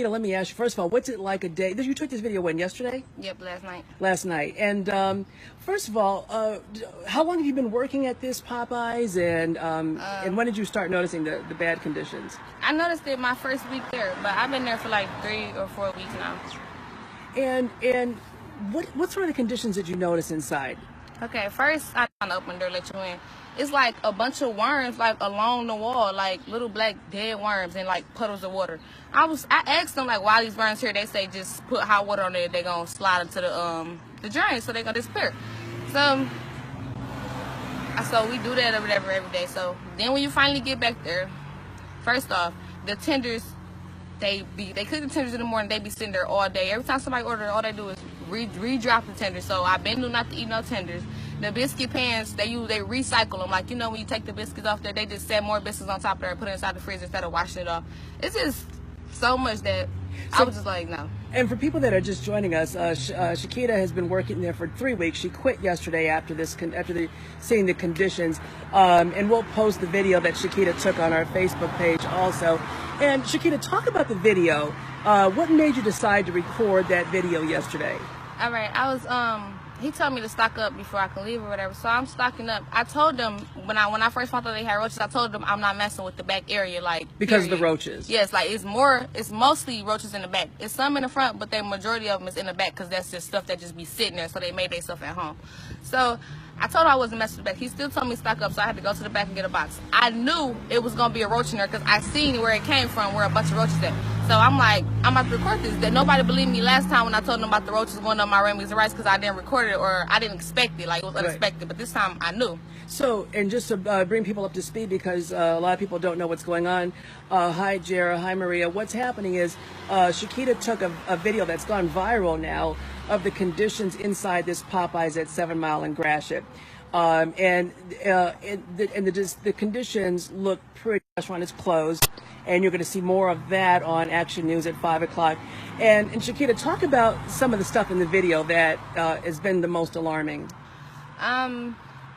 Let me ask you, first of all, what's it like a day? You took this video when, yesterday? Yep, last night. Last night. And first of all, how long have you been working at this Popeyes? And when did you start noticing the bad conditions? I noticed it my first week there, but I've been there for like 3 or 4 weeks now. And what sort of conditions did you notice inside? Okay, first I found the open door, let you in. It's like a bunch of worms like along the wall, like little black dead worms and like puddles of water. I asked them like, why these worms here? They say just put hot water on there, they gonna slide into the drain, so they gonna disappear. So we do that or whatever every day. So then when you finally get back there, first off, the tenders, they cook the tenders in the morning, they be sitting there all day. Every time somebody order, all they do is re-drop the tenders. So I've been doing not to eat no tenders. The biscuit pans, they recycle them. Like, you know, when you take the biscuits off there, they just set more biscuits on top of there and put it inside the freezer instead of washing it off. It's just so much that I was just like, no. And for people that are just joining us, Shakita has been working there for 3 weeks. She quit yesterday after seeing the conditions. And we'll post the video that Shakita took on our Facebook page also. And Shakita, talk about the video. What made you decide to record that video yesterday? All right, he told me to stock up before I can leave or whatever, so I'm stocking up. I told them when I first found out they had roaches, I told them I'm not messing with the back area, like, because of the roaches. Yes, like it's mostly roaches in the back. It's some in the front, but the majority of them is in the back because that's just stuff that just be sitting there, so they made themselves at home. So I told him I wasn't messing with the back. He still told me to stock up, so I had to go to the back and get a box. I knew it was gonna be a roach in there because I seen where it came from, where a bunch of roaches at. So I'm like, I'm about to record this. That nobody believed me last time when I told them about the roaches going on my Ramey's and rice because I didn't record it or I didn't expect it. Like, it was unexpected. Right. But this time I knew. So, and just to bring people up to speed, because a lot of people don't know what's going on. Hi, Jara. Hi, Maria. What's happening is Shakita took a video that's gone viral now of the conditions inside this Popeyes at 7 Mile and Gratiot. The conditions look pretty. The restaurant is closed, and you're going to see more of that on Action News at 5 o'clock. And Shakita, talk about some of the stuff in the video that has been the most alarming.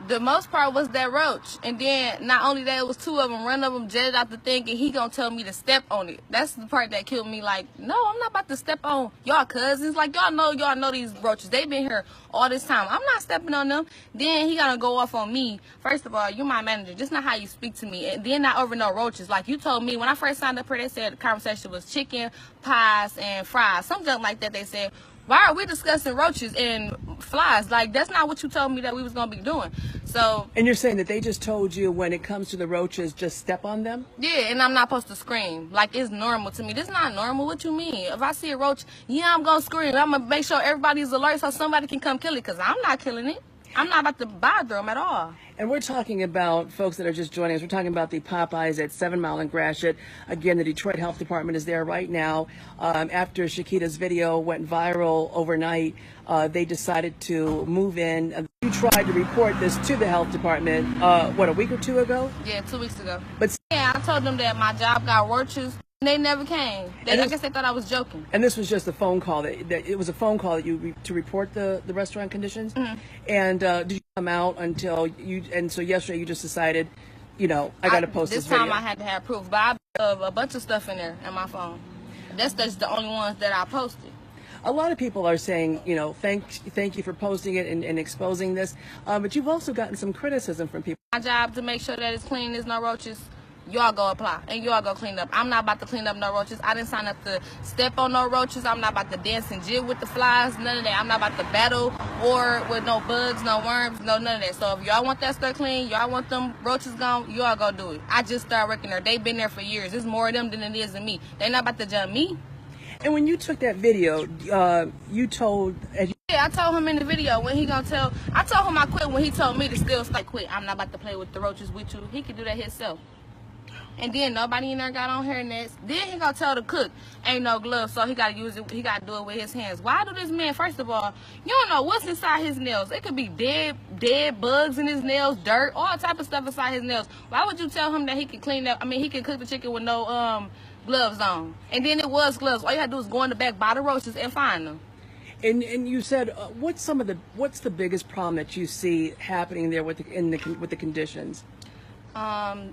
The most part was that roach, and then not only that, it was 2 of them. One of them jetted out the thing, and he gonna tell me to step on it. That's the part that killed me. Like, no, I'm not about to step on y'all cousins. Like, y'all know these roaches. They been here all this time. I'm not stepping on them. Then he gonna go off on me. First of all, you're my manager. Just not how you speak to me. And then not over no roaches. Like, you told me when I first signed up here, they said the conversation was chicken, pies, and fries. Some junk like that. They said, why are we discussing roaches and flies? Like, that's not what you told me that we was going to be doing. So. And you're saying that they just told you when it comes to the roaches, just step on them? Yeah, and I'm not supposed to scream. Like, it's normal to me. This is not normal. What you mean? If I see a roach, yeah, I'm going to scream. I'm going to make sure everybody's alert so somebody can come kill it, because I'm not killing it. I'm not about to bother them at all. And we're talking about, folks that are just joining us, we're talking about the Popeyes at 7 Mile and Gratiot. Again, the Detroit Health Department is there right now. After Shakita's video went viral overnight, they decided to move in. You tried to report this to the health department, what, a week or 2 ago? Yeah, 2 weeks ago. But yeah, I told them that my job got roaches. They never came. I guess they thought I was joking. And this was just a phone call. That it was a phone call that to report the restaurant conditions. Mm-hmm. And did you come out until you? And so yesterday you just decided, I got to post this video. This time I had to have proof. But I have a bunch of stuff in there in my phone. That's the only ones that I posted. A lot of people are saying, thank you for posting it and exposing this. But you've also gotten some criticism from people. My job to make sure that it's clean. There's no roaches. Y'all go apply and y'all go clean up. I'm not about to clean up no roaches. I didn't sign up to step on no roaches. I'm not about to dance and jig with the flies, none of that. I'm not about to battle or with no bugs, no worms, none of that. So if y'all want that stuff clean, y'all want them roaches gone, y'all go do it. I just started working there. They've been there for years. There's more of them than it is of me. They're not about to jump me. And when you took that video, you told... Yeah, I told him in the video when he gonna tell... I told him I quit when he told me to still stay quit. I'm not about to play with the roaches with you. He could do that himself. And then nobody in there got on hair nets. Then he gonna tell the cook ain't no gloves, so he gotta use it. He gotta do it with his hands. Why do this man? First of all, you don't know what's inside his nails. It could be dead bugs in his nails, dirt, all type of stuff inside his nails. Why would you tell him that he can clean up? I mean, he can cook the chicken with no gloves on. And then it was gloves. All you had to do is go in the back, buy the roaches, and find them. And you said what's the biggest problem that you see happening there with the conditions?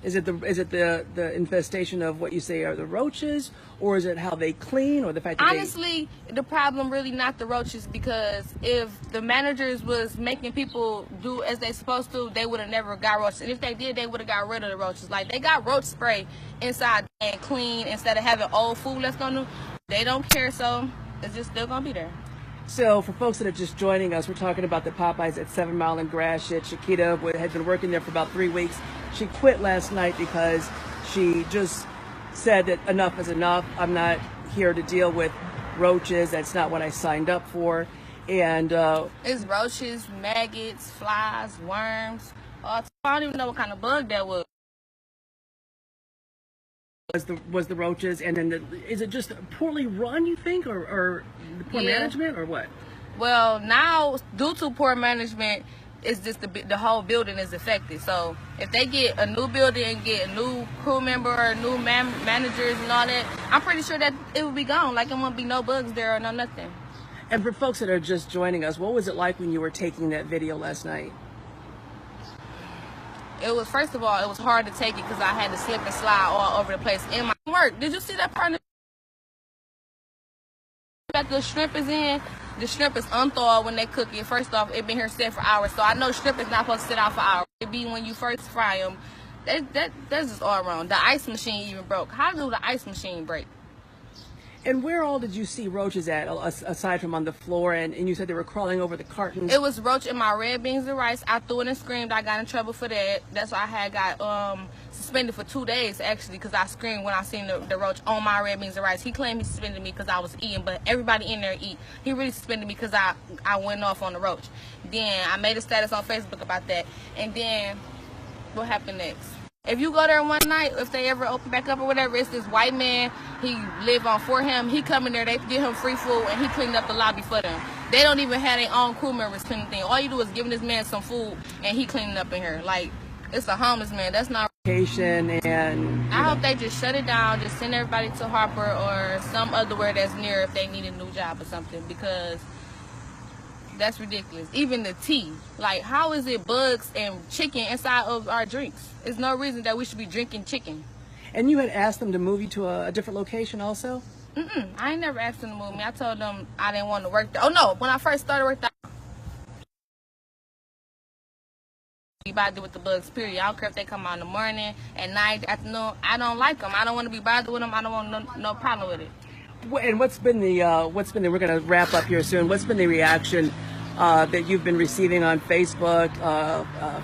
Is it the infestation of what you say are the roaches, or is it how they clean, or the fact that honestly, the problem really not the roaches, because if the managers was making people do as they supposed to, they would have never got roaches. And if they did, they would have got rid of the roaches. Like, they got roach spray inside and clean instead of having old food left on them. They don't care, so it's just still gonna be there. So for folks that are just joining us, we're talking about the Popeyes at 7 Mile and Gratiot. Shakita had been working there for about 3 weeks. She quit last night because she just said that enough is enough. I'm not here to deal with roaches. That's not what I signed up for. And it's roaches, maggots, flies, worms. I don't even know what kind of bug that was. Was the roaches, and then is it just poorly run, you think, or poor management, or what? Well, now due to poor management, it's just the whole building is affected. So if they get a new building and get a new crew member, new managers and all that, I'm pretty sure that it will be gone. Like, it won't be no bugs there or no nothing. And for folks that are just joining us, what was it like when you were taking that video last night? It was, first of all, it was hard to take it because I had to slip and slide all over the place in my work. Did you see that part that the shrimp is in? The shrimp is unthawed when they cook it. First off, it been here set for hours, so I know shrimp is not supposed to sit out for hours. It be when you first fry them. That's just all wrong. The ice machine even broke. How do the ice machine break? And where all did you see roaches at, aside from on the floor? And you said they were crawling over the cartons. It was roach in my red beans and rice. I threw it and screamed. I got in trouble for that. That's why I had got suspended for 2 days, actually, because I screamed when I seen the roach on my red beans and rice. He claimed he suspended me because I was eating, but everybody in there eat. He really suspended me because I went off on the roach. Then I made a status on Facebook about that. And then what happened next? If you go there one night, if they ever open back up or whatever, it's this white man. He live on for him. He come in there, they give him free food, and he cleaned up the lobby for them. They don't even have their own crew members cleaning things. All you do is giving this man some food, and he cleaning up in here. Like, it's a homeless man. That's not. And I hope they just shut it down, just send everybody to Harper or some other where that's near if they need a new job or something, because that's ridiculous. Even the tea. Like, how is it bugs and chicken inside of our drinks? There's no reason that we should be drinking chicken. And you had asked them to move you to a different location also? I ain't never asked them to move me. I told them I didn't want to work there. Oh, no. When I first started working there, be bothered with the bugs, period. I don't care if they come out in the morning, at night, afternoon. I don't like them. I don't want to be bothered with them. I don't want no problem with it. And what's been the we're going to wrap up here soon. What's been the reaction that you've been receiving on Facebook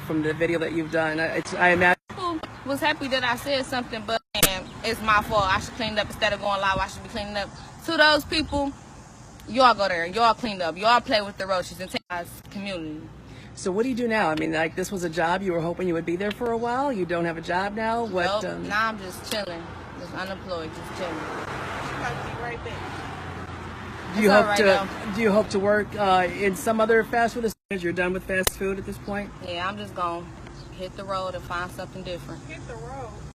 from the video that you've done? I imagine people was happy that I said something, but it's my fault. I should clean up instead of going live. I should be cleaning up. To those people, y'all go there. Y'all clean up. Y'all play with the roaches and take our community. So what do you do now? I mean, like, this was a job you were hoping you would be there for a while. You don't have a job now. What? Nope. Now I'm just chilling, just unemployed, just chilling. Right there. Do you hope to work in some other fast food establishment? You're done with fast food at this point? Yeah, I'm just gonna hit the road and find something different. Hit the road.